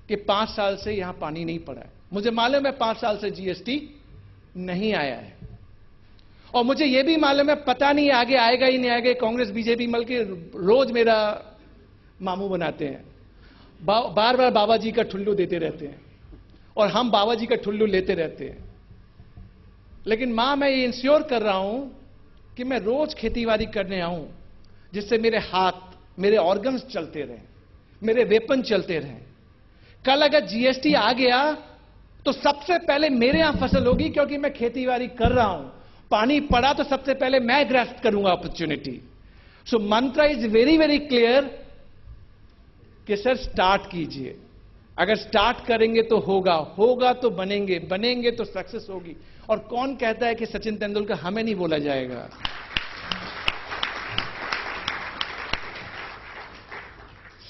कि 5 साल से यहां पानी नहीं पड़ा है। मुझे मालूम है 5 साल से जीएसटी नहीं आया है, और मुझे यह भी मालूम है पता नहीं आगे आएगा ही नहीं आएगा। कांग्रेस बीजेपी मिल के रोज मेरा मामू बनाते हैं, बार बार बाबा जी का ठुल्लू देते रहते हैं, और हम बाबा जी का ठुल्लू लेते रहते हैं। लेकिन मां, मैं ये इंश्योर कर रहा हूं कि मैं रोज खेतीबाड़ी करने आऊं, जिससे मेरे हाथ, मेरे ऑर्गन्स चलते रहें, मेरे वेपन चलते रहें। कल अगर जीएसटी आ गया तो सबसे पहले मेरे यहां फसल होगी, क्योंकि मैं खेतीबाड़ी कर रहा हूं। पानी पड़ा तो सबसे पहले मैं ग्रैस्प करूंगा अपॉर्चुनिटी। सो मंत्र इज वेरी वेरी क्लियर कि सर स्टार्ट कीजिए। अगर स्टार्ट करेंगे तो होगा, होगा तो बनेंगे, बनेंगे तो सक्सेस होगी। और कौन कहता है कि सचिन तेंदुलकर हमें नहीं बोला जाएगा?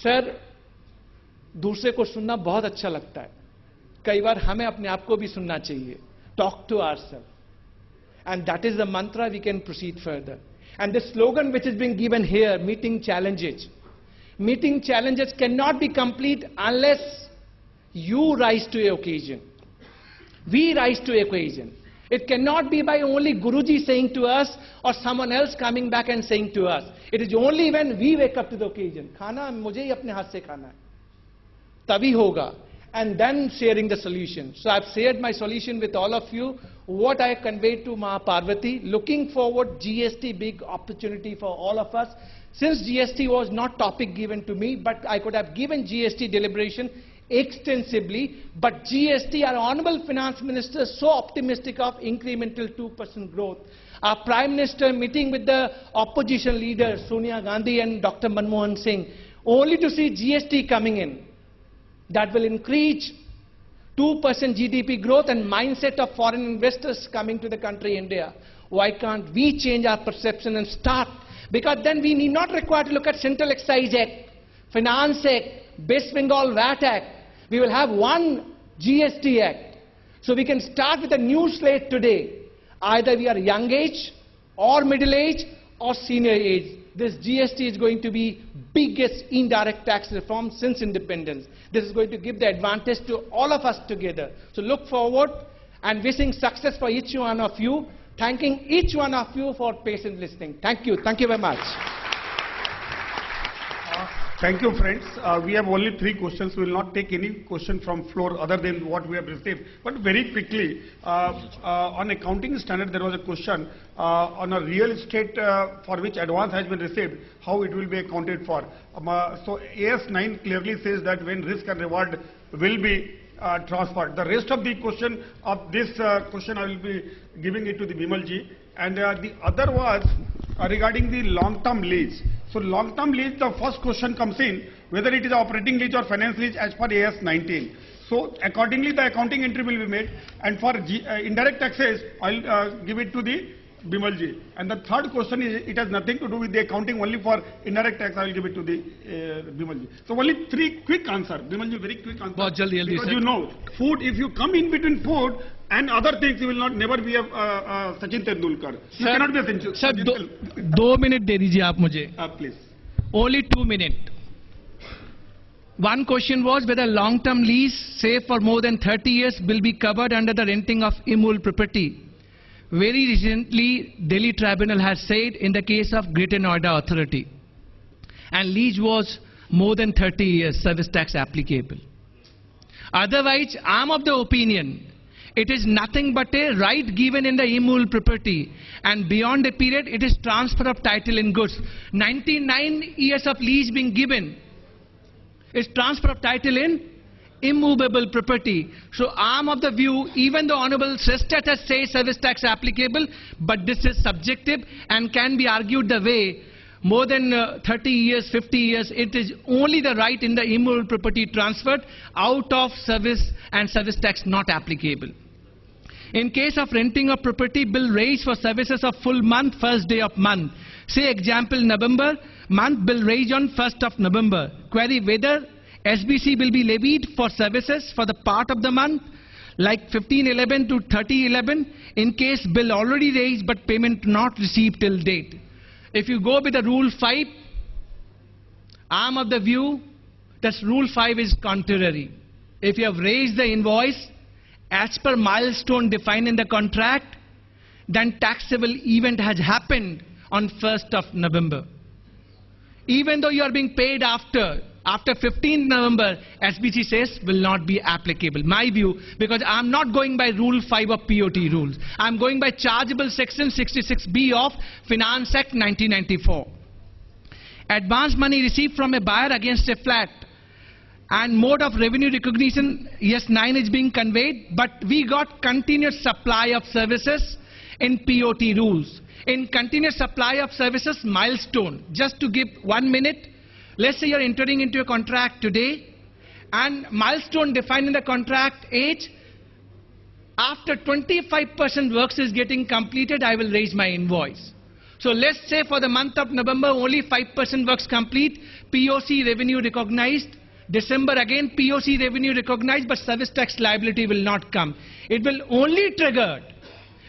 सर, दूसरे को सुनना बहुत अच्छा लगता है, कई बार हमें अपने आप को भी सुनना चाहिए। Talk to ourselves, and that is the mantra we can proceed further. And the slogan which is being given here, meeting challenges cannot be complete unless you rise to the occasion. We rise to the occasion. It cannot be by only Guruji saying to us or someone else coming back and saying to us. It is only when we wake up to the occasion. खाना मुझे ही अपने हाथ से खाना है, तभी होगा. And then sharing the solution. So I've shared my solution with all of you. What I conveyed to Ma Parvati, looking forward, GST big opportunity for all of us. Since GST was not topic given to me, but I could have given GST deliberation extensively, but GST, our Honorable Finance Minister, so optimistic of incremental 2% growth. Our Prime Minister meeting with the opposition leaders, Sonia Gandhi and Dr. Manmohan Singh, only to see GST coming in. That will increase 2% GDP growth and mindset of foreign investors coming to the country India. Why can't we change our perception and start? Because then we need not require to look at Central Excise Act, Finance Act, West Bengal VAT Act. We will have one GST Act. So we can start with a new slate today. Either we are young age or middle age or senior age. This GST is going to be biggest indirect tax reform since independence. This is going to give the advantage to all of us together. So look forward and wishing success for each one of you. Thanking each one of you for patient listening. Thank you. Thank you very much. Thank you, friends. We have only 3 questions. We will not take any question from floor other than what we have received. But very quickly, on accounting standard, there was a question on a real estate for which advance has been received, how it will be accounted for. So AS9 clearly says that when risk and reward will be transferred. The rest of the question of this question I will be giving it to the Bimalji. And the other was regarding the long-term lease. So long-term lease, the first question comes in, whether it is operating lease or finance lease as per AS 19. So accordingly the accounting entry will be made, and for indirect taxes, I'll give it to the Bimalji. And the third question is, it has nothing to do with the accounting, only for indirect tax I will give it to the Bimalji. So only 3 quick answers. Bimalji, very quick answer. Because you know, food, if you come in between food and other things, you will not never be a Sachin Tendulkar. You cannot be a Sachin. Sir, 2 minutes दे दीजिए आप मुझे. Please. Only 2 minutes. One question was whether long-term lease, say for more than 30 years, will be covered under the renting of immovable property. Very recently, Delhi Tribunal has said in the case of Greater Noida Authority, and lease was more than 30 years, service tax applicable. Otherwise, I am of the opinion it is nothing but a right given in the immovable property, and beyond a period it is transfer of title in goods. 99 years of lease being given is transfer of title in immovable property. So I am of the view, even the Honorable Sestat says service tax applicable, but this is subjective and can be argued the way more than 30 years, 50 years, it is only the right in the immovable property transferred out of service and service tax not applicable. In case of renting of property, bill raised for services of full month, first day of month. Say example November month, bill raised on 1st of November. Query whether SBC will be levied for services for the part of the month like 15/11 to 30/11 in case bill already raised but payment not received till date. If you go with the rule 5, I am of the view that rule 5 is contrary. if you have raised the invoice as per milestone defined in the contract, then taxable event has happened on 1st of November. Even though you are being paid after 15th November, SBC says will not be applicable. My view, because I'm not going by Rule 5 of POT rules. I'm going by chargeable section 66B of Finance Act 1994. Advance money received from a buyer against a flat and mode of revenue recognition, yes, 9 is being conveyed, but we got continuous supply of services in POT rules. In continuous supply of services milestone, just to give 1 minute, let's say you're entering into a contract today and milestone defined in the contract age, after 25% works is getting completed, I will raise my invoice. So let's say for the month of November only 5% works complete, POC revenue recognized. December again POC revenue recognized, but service tax liability will not come. It will only trigger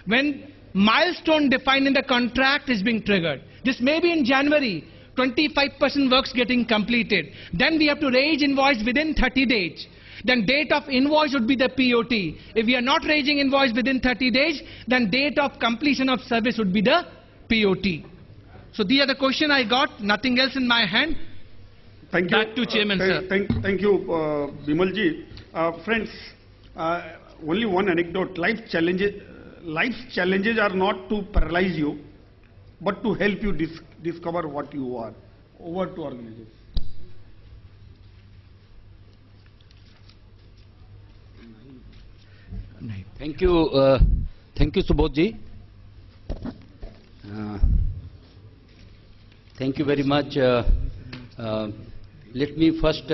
when milestone defined in the contract is being triggered. This may be in January, 25% works getting completed. Then we have to raise invoice within 30 days. Then date of invoice would be the POT. If we are not raising invoice within 30 days, then date of completion of service would be the POT. So these are the question I got, nothing else in my hand. Thank you. Back to Chairman, sir. Thank you, Bimalji. Friends, only one anecdote. Life's challenges are not to paralyze you, but to help you discover what you are. Over to organizers. Thank you, Subodhji. Thank you very much. Let me first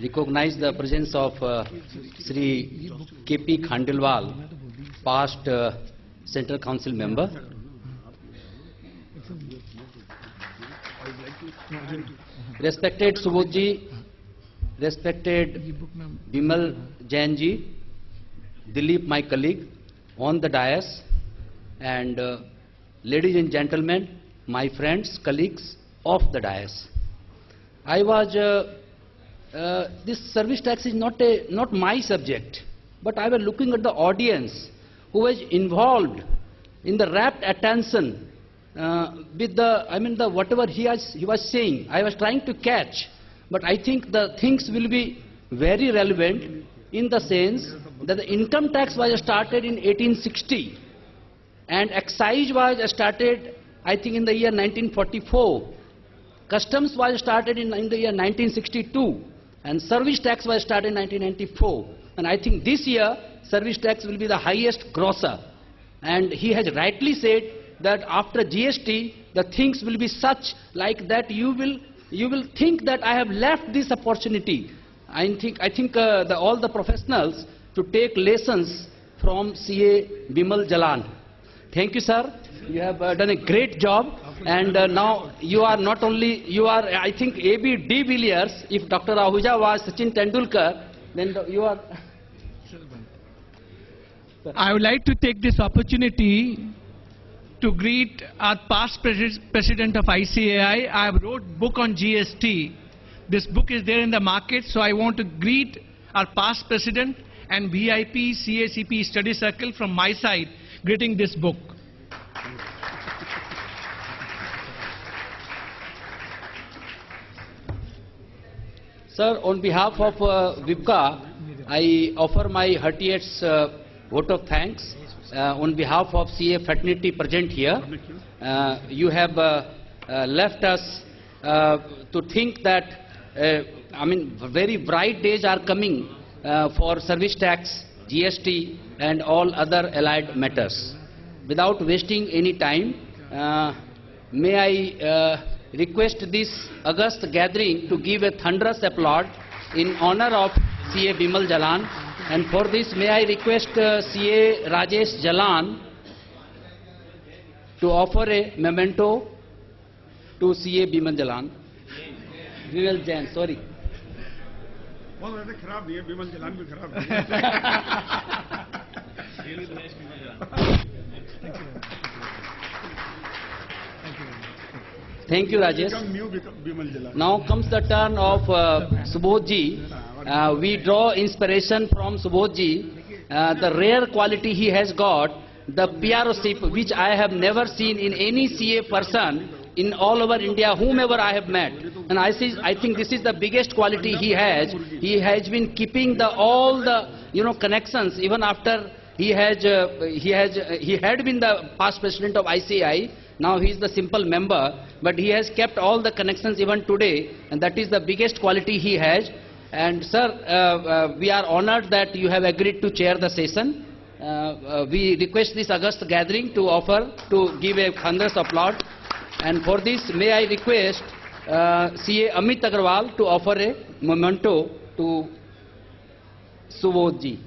recognize the presence of Sri K.P. Khandelwal, past Central Council member. Respected Subodhji, respected Bimal Jainji, Dilip, my colleague, on the dais, and ladies and gentlemen, my friends, colleagues of the dais. I was, this service tax is not my subject, but I was looking at the audience who was involved in the rapt attention with the, whatever he was saying. I was trying to catch, but I think the things will be very relevant in the sense that the income tax was started in 1860 and excise was started, I think, in the year 1944. Customs was started in the year 1962 and service tax was started in 1994. And I think this year service tax will be the highest grosser. And he has rightly said that after GST the things will be such like that you will think that I have left this opportunity. I think all the professionals to take lessons from CA Bimal Jalan. Thank you, sir. You have done a great job. And now you are not only, you are, I think, A.B. de Villiers. If Dr. Ahuja was Sachin Tendulkar, then you are... I would like to take this opportunity to greet our past president of ICAI. I have wrote book on GST. This book is there in the market, so I want to greet our past president and VIP CACP study circle from my side, greeting this book. Sir, on behalf of VIPCA, I offer my heartiest vote of thanks. On behalf of CA fraternity present here, you have left us to think that, very bright days are coming for service tax, GST and all other allied matters. Without wasting any time, may I request this august gathering to give a thunderous applause in honor of CA Bimal Jalan, and for this may I request CA Rajesh Jalan to offer a memento to CA Bimal Jalan. Bimal Jain, sorry. Thank you, Rajesh. Now comes the turn of Subodhji We draw inspiration from Subodhji, the rare quality he has got, the PROship, which I have never seen in any CA person in all over India, whomever I have met. And I think this is the biggest quality he has. He has been keeping all the connections even after he had been the past president of ICAI. Now he is the simple member, but he has kept all the connections even today, and that is the biggest quality he has. And sir, we are honored that you have agreed to chair the session. We request this August gathering to give a thunderous applause. And for this, may I request CA Amit Agarwal to offer a memento to Subodhji.